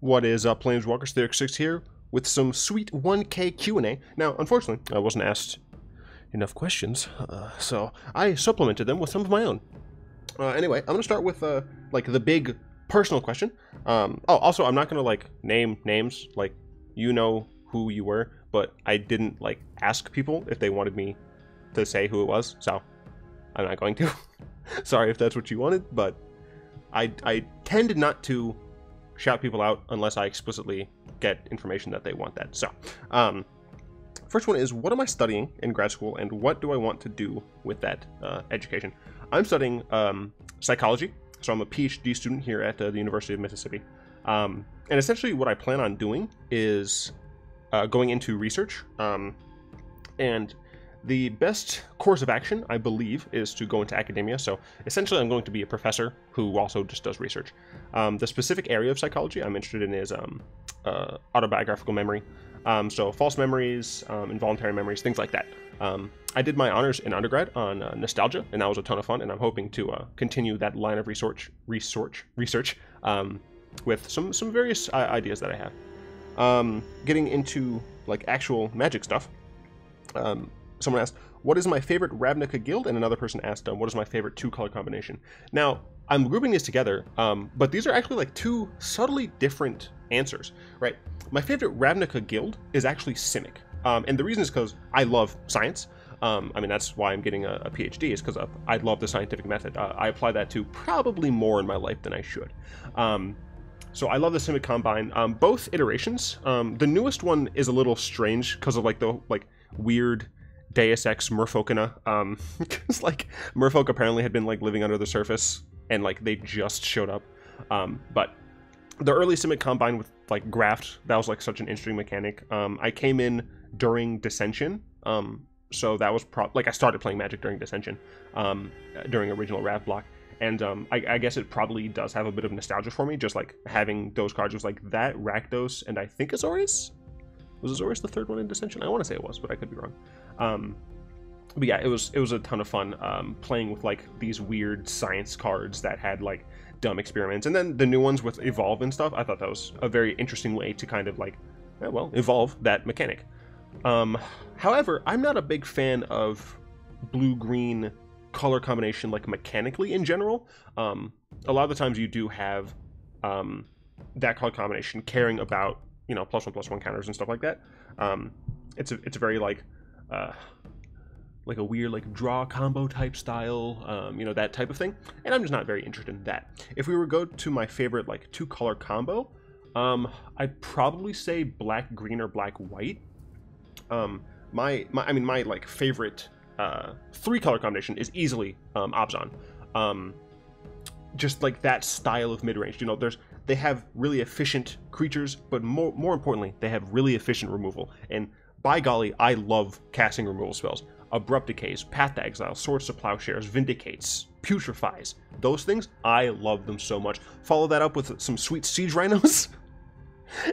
What is up, Planeswalkers? 36 here with some sweet 1K Q&A. Now, unfortunately, I wasn't asked enough questions, so I supplemented them with some of my own. Anyway, I'm gonna start with like the big personal question. Also, I'm not gonna like name names, like you know who you were, but I didn't like ask people if they wanted me to say who it was, so I'm not going to. Sorry if that's what you wanted, but I tend not to shout people out unless I explicitly get information that they want that. So, first one is, what am I studying in grad school, and what do I want to do with that education? I'm studying psychology, so I'm a PhD student here at the University of Mississippi. And essentially what I plan on doing is going into research, and the best course of action, I believe, is to go into academia. So essentially I'm going to be a professor who also just does research. The specific area of psychology I'm interested in is autobiographical memory. So false memories, involuntary memories, things like that. I did my honors in undergrad on nostalgia, and that was a ton of fun, and I'm hoping to continue that line of research with some various ideas that I have. Getting into like actual Magic stuff. Someone asked, what is my favorite Ravnica guild? And another person asked, what is my favorite 2-color combination? Now, I'm grouping these together, but these are actually like two subtly different answers, right? My favorite Ravnica guild is actually Simic. And the reason is because I love science. I mean, that's why I'm getting a PhD, is because I love the scientific method. I apply that to probably more in my life than I should. So I love the Simic Combine. Both iterations. The newest one is a little strange because of like the weird Deus Ex Merfolkina, because like Merfolk apparently had been like living under the surface and like they just showed up. But the early Simic Combine with like Graft, that was like such an interesting mechanic. I came in during Dissension, so that was like I started playing Magic during Dissension, during original Rav block, and I guess it probably does have a bit of nostalgia for me, just like having those cards. Was like that, Rakdos, and I think Azorius. Was Azorius the third one in Dissension? I want to say it was, but I could be wrong. But yeah, it was a ton of fun playing with like these weird science cards that had like dumb experiments, and then the new ones with Evolve and stuff. I thought that was a very interesting way to kind of like, well, evolve that mechanic. However, I'm not a big fan of blue-green color combination like mechanically in general. A lot of the times you do have that color combination caring about, you know, +1/+1 counters and stuff like that. It's a very like a weird like draw combo type style, you know, that type of thing, and I'm just not very interested in that. If we were to go to my favorite like 2-color combo, I'd probably say black-green or black-white. My like favorite 3-color combination is easily Obzon. Just like that style of mid-range, you know, they have really efficient creatures, but more importantly, they have really efficient removal. And by golly, I love casting removal spells. Abrupt Decays, Path to Exile, Swords to Plowshares, Vindicates, Putrefies. Those things, I love them so much. Follow that up with some sweet Siege Rhinos,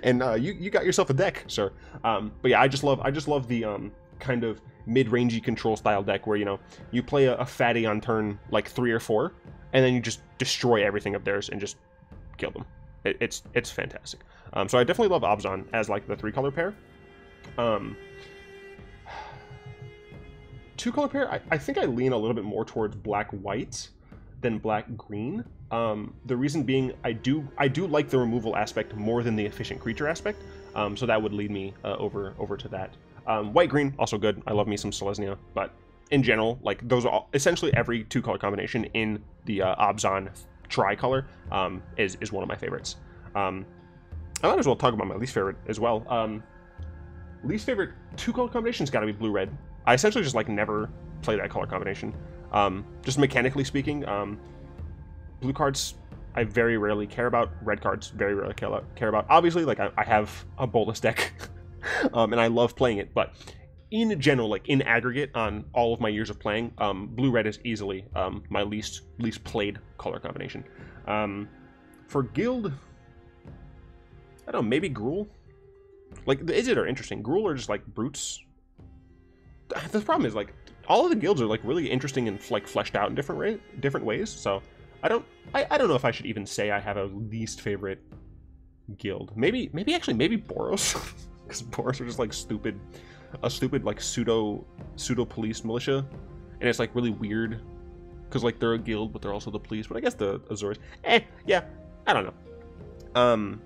and you got yourself a deck, sir. But yeah, I just love the kind of mid-rangey control style deck where, you know, you play a fatty on turn like 3 or 4, and then you just destroy everything of theirs and just kill them. It's fantastic. So I definitely love Obzon as like the 3-color pair. 2-color pair, I think I lean a little bit more towards black-white than black-green. The reason being, I do like the removal aspect more than the efficient creature aspect. So that would lead me over to that. White-green, also good. I love me some Selesnya, but in general, like those are essentially every 2-color combination in the Obzon tricolor is one of my favorites. I might as well talk about my least favorite as well. Least favorite 2-color combination's got to be blue-red. I essentially just like never play that color combination. Just mechanically speaking, blue cards I very rarely care about. Red cards very rarely care about. Obviously, like I have a Bolas deck, and I love playing it. But in general, like in aggregate, on all of my years of playing, blue-red is easily my least played color combination. For guild, I don't know, maybe Gruul. Like the Izzet are interesting. Gruul are just like brutes. The problem is like all of the guilds are like really interesting and like fleshed out in different ways. So I don't know if I should even say I have a least favorite guild. Maybe Boros, because Boros are just like a stupid like pseudo police militia, and it's like really weird, because like they're a guild, but they're also the police. But I guess the Azores, yeah, I don't know.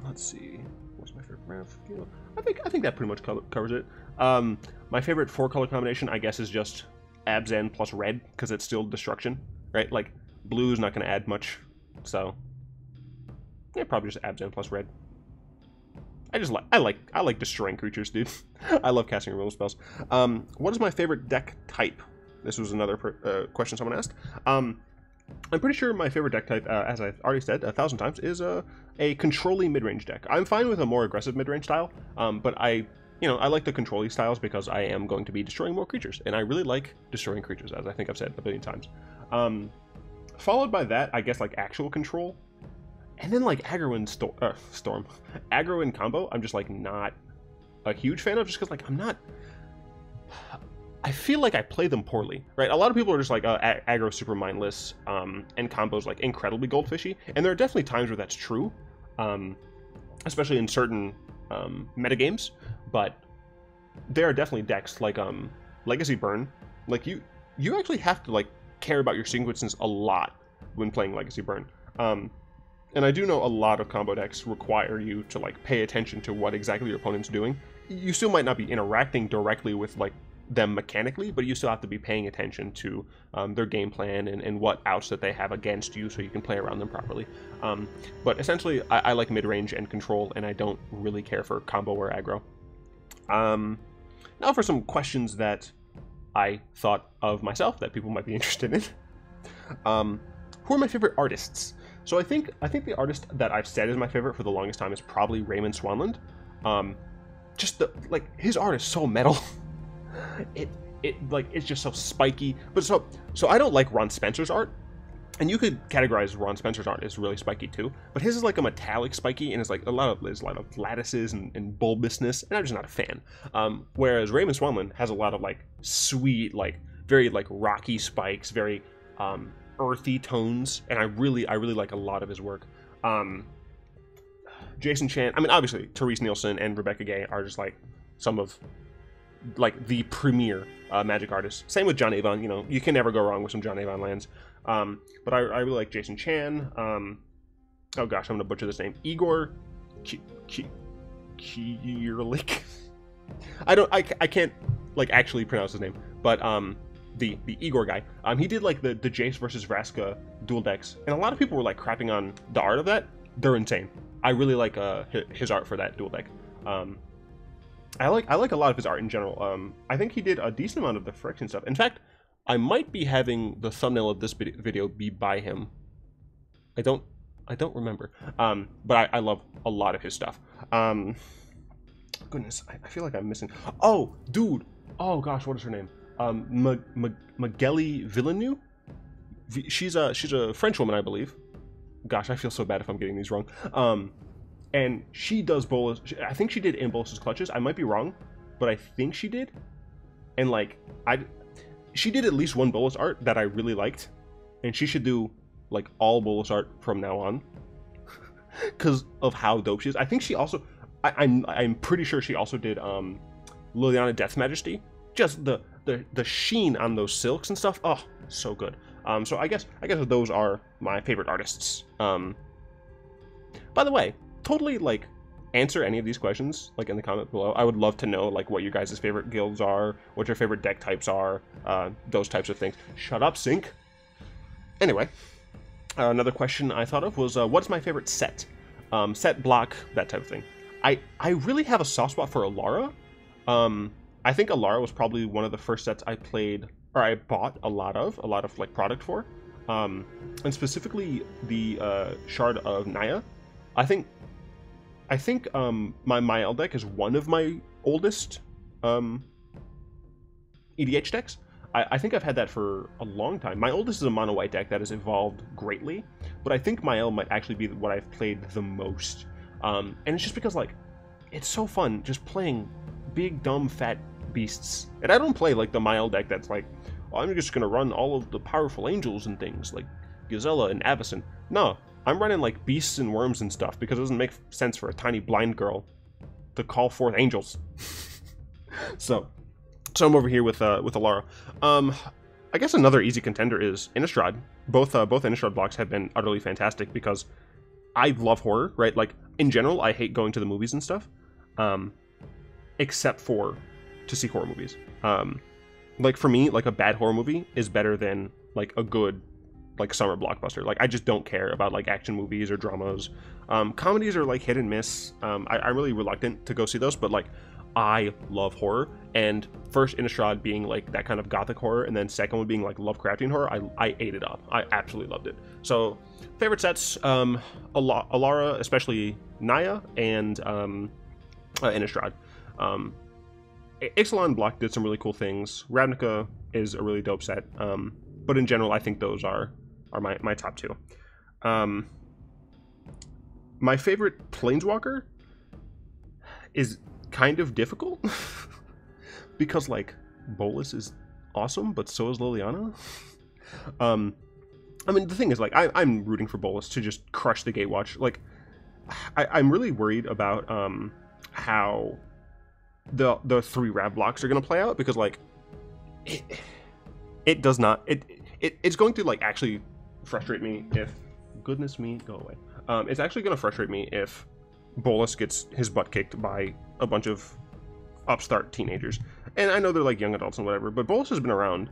Let's see, what's my favorite Rav guild? I think that pretty much covers it. My favorite 4-color combination, I guess, is just Abzan plus red, because it's still destruction, right? Like blue is not going to add much, so yeah, probably just Abzan plus red. I like destroying creatures, dude. I love casting removal spells. What is my favorite deck type? This was another question someone asked. I'm pretty sure my favorite deck type, as I've already said 1,000 times, is a controlly mid-range deck. I'm fine with a more aggressive mid-range style, but I like the controlly styles because I am going to be destroying more creatures, and I really like destroying creatures, as I think I've said a billion times. Followed by that, I guess, like actual control, and then like aggro and storm, aggro and combo. I'm just like not a huge fan of, just because like I feel like I play them poorly, right? A lot of people are just like aggro super mindless, and combos like incredibly goldfishy, and there are definitely times where that's true, especially in certain metagames. But there are definitely decks like Legacy Burn. Like you actually have to like care about your sequences a lot when playing Legacy Burn. And I do know a lot of combo decks require you to like pay attention to what exactly your opponent's doing. You still might not be interacting directly with like them mechanically, but you still have to be paying attention to their game plan and what outs that they have against you, so you can play around them properly. But essentially, I like mid-range and control, and I don't really care for combo or aggro. Now for some questions that I thought of myself that people might be interested in. Who are my favorite artists? So I think the artist that I've said is my favorite for the longest time is probably Raymond Swanland. Just his art is so metal. It's just so spiky. But so I don't like Ron Spencer's art, and you could categorize Ron Spencer's art as really spiky too. But his is like a metallic spiky, and it's like a lot of lattices and bulbousness, and I'm just not a fan. Whereas Raymond Swanland has a lot of like sweet, like very like rocky spikes, very earthy tones, and I really like a lot of his work. Jason Chan, I mean, obviously Therese Nielsen and Rebecca Gay are just like some of like the premier Magic artists. Same with John Avon. You know, you can never go wrong with some John Avon lands. But I really like Jason Chan. Oh gosh, I'm gonna butcher this name. Igor Kieryluk. I can't like actually pronounce his name, but the Igor guy. He did like the Jace versus Vraska dual decks, and a lot of people were like crapping on the art of that. They're insane. I really like his art for that dual deck. I like a lot of his art in general. I think he did a decent amount of the Phyrexian stuff. In fact, I might be having the thumbnail of this video be by him. I don't remember. But I love a lot of his stuff. Goodness, I feel like I'm missing. Oh, dude. Oh gosh, what is her name? Magali Villeneuve. She's a French woman, I believe. Gosh, I feel so bad if I'm getting these wrong. And she does Bolas. I think she did in Bolas' Clutches. I might be wrong, but I think she did. And like she did at least one Bolas art that I really liked, and she should do like all Bolas art from now on, because of how dope she is. I think she also, I'm pretty sure she also did Liliana Death Majesty. Just the sheen on those silks and stuff. Oh, so good. So I guess those are my favorite artists. By the way, totally like answer any of these questions like in the comment below. I would love to know like what your guys' favorite guilds are, what your favorite deck types are, those types of things. Shut up, Sync. Anyway, another question I thought of was what's my favorite set? Set, block, that type of thing. I really have a soft spot for Alara. I think Alara was probably one of the first sets I played, or I bought a lot of like product for, and specifically the Shard of Naya. I think my Mael deck is one of my oldest EDH decks. I think I've had that for a long time. My oldest is a mono white deck that has evolved greatly, but I think Mael might actually be what I've played the most. And it's just because like it's so fun just playing big dumb fat beasts. And I don't play like the Mael deck that's like, oh, I'm just gonna run all of the powerful angels and things like Gazella and Avacyn. No, I'm running like beasts and worms and stuff because it doesn't make sense for a tiny blind girl to call forth angels. so I'm over here with Alara. I guess another easy contender is Innistrad. Both Innistrad blocks have been utterly fantastic because I love horror, right? Like, in general, I hate going to the movies and stuff, except for to see horror movies. Like, for me, like, a bad horror movie is better than, like, a good, like, summer blockbuster. Like, I just don't care about, like, action movies or dramas. Comedies are, like, hit and miss. I'm really reluctant to go see those, but, like, I love horror, and first Innistrad being like that kind of gothic horror, and then second one being like Lovecraftian horror, I ate it up. I absolutely loved it. So favorite sets, Alara, especially Naya, and Innistrad. Ixalan block did some really cool things. Ravnica is a really dope set, but in general, I think those are my top two. My favorite Planeswalker is kind of difficult because like Bolas is awesome, but so is Liliana. I mean, the thing is, like, I'm rooting for Bolas to just crush the Gatewatch. Like, I'm really worried about how the 3 Rav blocks are gonna play out, because like it does not it's going to like actually frustrate me if, goodness me, go away. It's actually gonna frustrate me if Bolas gets his butt kicked by a bunch of upstart teenagers. And I know they're like young adults and whatever, but Bolas has been around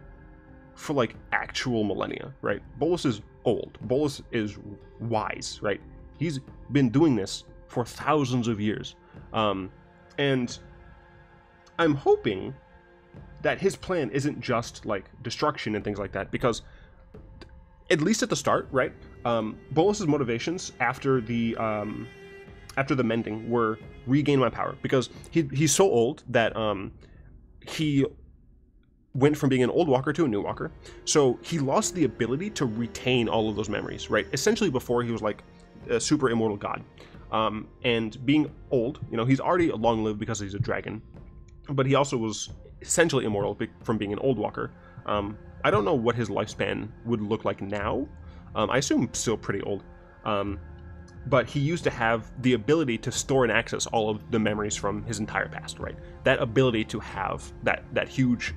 for like actual millennia, right? Bolas is old. Bolas is wise, right? He's been doing this for thousands of years. And I'm hoping that his plan isn't just like destruction and things like that, because at least at the start, right? Bolas's motivations after the mending were regain my power, because he's so old that he went from being an old walker to a new walker, so he lost the ability to retain all of those memories, right? Essentially before he was like a super immortal god, and being old, you know, he's already long lived because he's a dragon, but he also was essentially immortal from being an old walker. I don't know what his lifespan would look like now. I assume still pretty old. But he used to have the ability to store and access all of the memories from his entire past, right? That ability to have that huge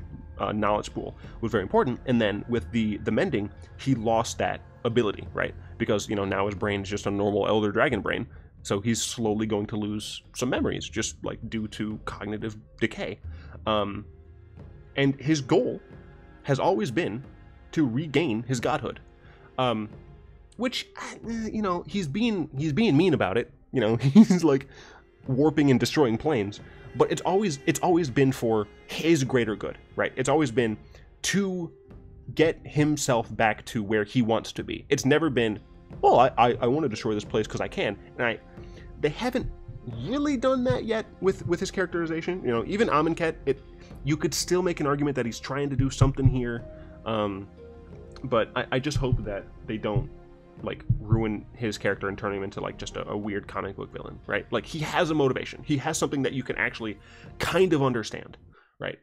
knowledge pool was very important. And then with the mending, he lost that ability, right? Because, you know, now his brain is just a normal elder dragon brain. So he's slowly going to lose some memories, just like due to cognitive decay. And his goal has always been to regain his godhood. Which, you know, he's being mean about it. You know, he's like warping and destroying planes, but it's always been for his greater good, right? It's always been to get himself back to where he wants to be. It's never been, well, I want to destroy this place because I can. And they haven't really done that yet with his characterization. You know, even Amonkhet, you could still make an argument that he's trying to do something here, but I just hope that they don't like ruin his character and turn him into like just a weird comic book villain, right? Like, he has a motivation. He has something that you can actually kind of understand, right?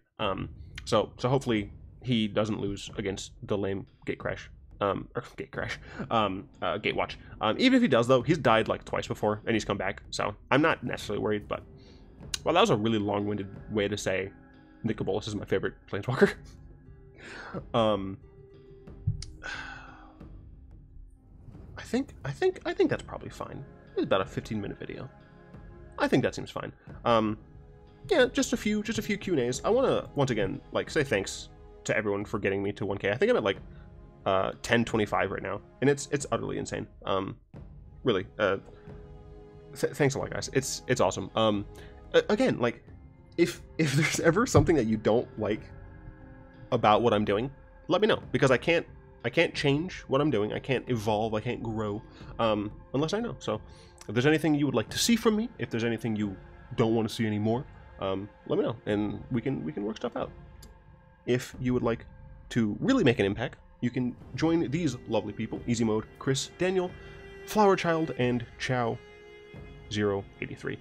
So hopefully he doesn't lose against the lame Gatewatch. Even if he does, though, he's died like twice before and he's come back, so I'm not necessarily worried. But well, that was a really long-winded way to say Nicol Bolas is my favorite planeswalker. I think that's probably fine. It's about a 15-minute video. I think that seems fine. Yeah, just a few Q&As. I want to once again like say thanks to everyone for getting me to 1K. I think I'm at like 1025 right now, and it's utterly insane. Really, thanks a lot, guys. It's awesome. Again, like, if there's ever something that you don't like about what I'm doing, let me know, because I can't change what I'm doing. I can't evolve. I can't grow unless I know. So if there's anything you would like to see from me, if there's anything you don't want to see anymore, let me know, and we can work stuff out. If you would like to really make an impact, you can join these lovely people: Easy Mode, Chris, Daniel, Flower Child, and Chow 083.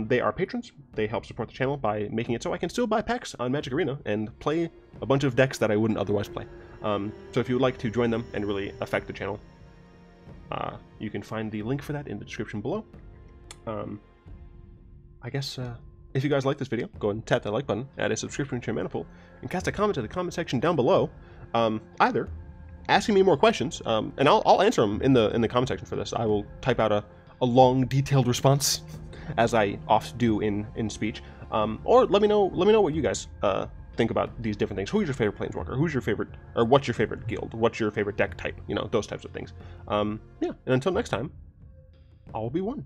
They are patrons. They help support the channel by making it so I can still buy packs on Magic Arena and play a bunch of decks that I wouldn't otherwise play. So if you would like to join them and really affect the channel, You can find the link for that in the description below. I guess if you guys like this video, go ahead and tap that like button, add a subscription to your Manifold, and cast a comment in the comment section down below, either asking me more questions, and I'll answer them in the comment section for this. I will type out a long, detailed response, as I oft do in speech, or let me know what you guys think about these different things. Who's your favorite planeswalker? Who's your favorite, or what's your favorite guild? What's your favorite deck type? You know, those types of things. Yeah, and until next time, I'll be one.